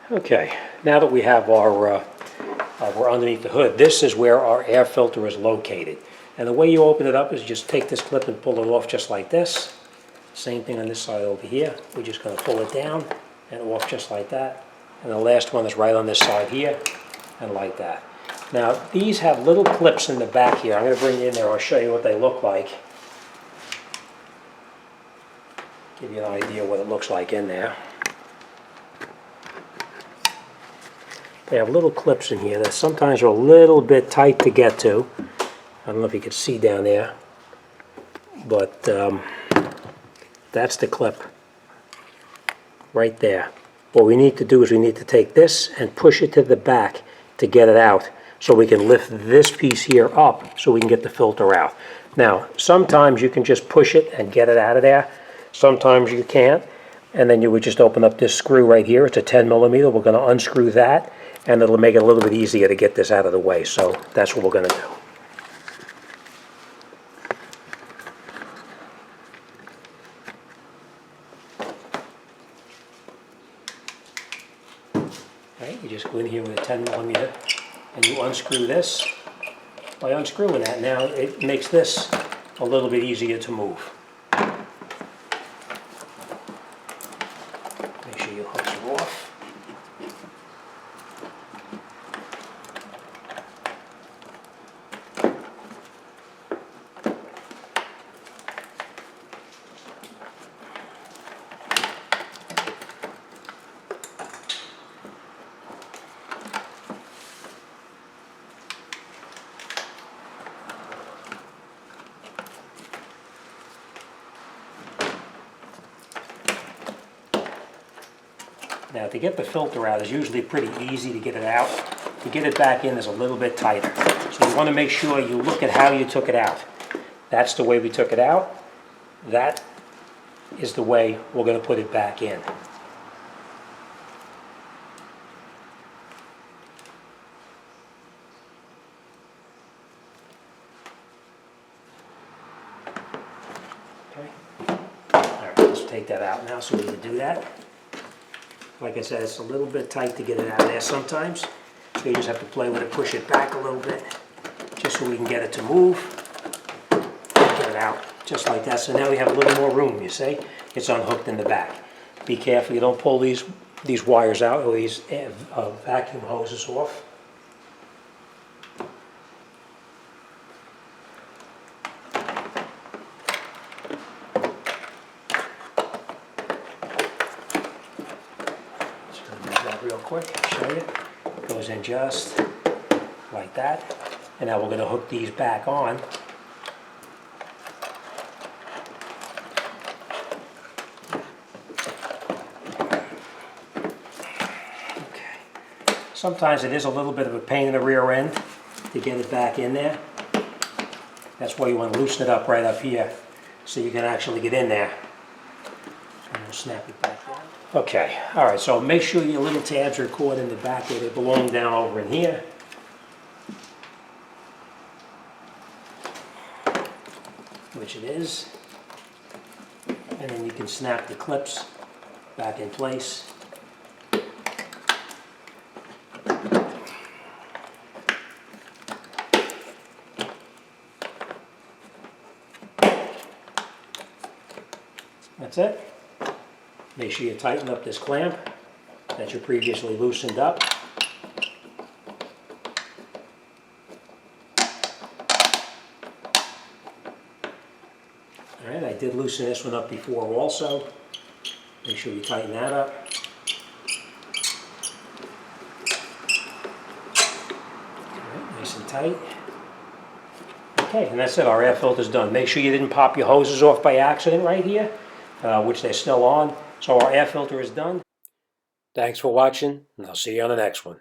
Okay, now that we have our, we're underneath the hood, this is where our air filter is located. And the way you open it up is just take this clip and pull it off just like this. Same thing on this side over here. We're just going to pull it down and off just like that. And the last one is right on this side here and like that. Now these have little clips in the back here. I'm going to bring you in there. I'll show you what they look like. Give you an idea what it looks like in there. They have little clips in here that sometimes are a little bit tight to get to. I don't know if you can see down there, but that's the clip right there. What we need to do is we need to take this and push it to the back to get it out, so we can lift this piece here up so we can get the filter out. Now, sometimes you can just push it and get it out of there. Sometimes you can't, and then you would just open up this screw right here. It's a 10 millimeter. We're going to unscrew that, and it'll make it a little bit easier to get this out of the way. So that's what we're going to do. Right, you just go in here with a 10 millimeter and you unscrew this. By unscrewing that, now it makes this a little bit easier to move. Make sure your hooks are off. Now to get the filter out is usually pretty easy to get it out. To get it back in is a little bit tighter. So you want to make sure you look at how you took it out. That's the way we took it out. That is the way we're going to put it back in. Okay. All right, let's take that out now so we can do that. Like I said, it's a little bit tight to get it out of there sometimes, so you just have to play with it, push it back a little bit, just so we can get it to move, and get it out, just like that. So now we have a little more room, you see? It's unhooked in the back. Be careful you don't pull these wires out, or these vacuum hoses off. Real quick, show you. It goes in just like that. And now we're going to hook these back on. Okay. Sometimes it is a little bit of a pain in the rear end to get it back in there. That's why you want to loosen it up right up here so you can actually get in there. And we'll snap it back down. Okay, all right, so make sure your little tabs are caught in the back where they belong, down over in here. Which it is. And then you can snap the clips back in place. That's it. Make sure you tighten up this clamp that you previously loosened up. All right, I did loosen this one up before also. Make sure you tighten that up. All right, nice and tight. Okay, and that's it. Our air filter's done. Make sure you didn't pop your hoses off by accident right here, which they're still on. So our air filter is done. Thanks for watching, and I'll see you on the next one.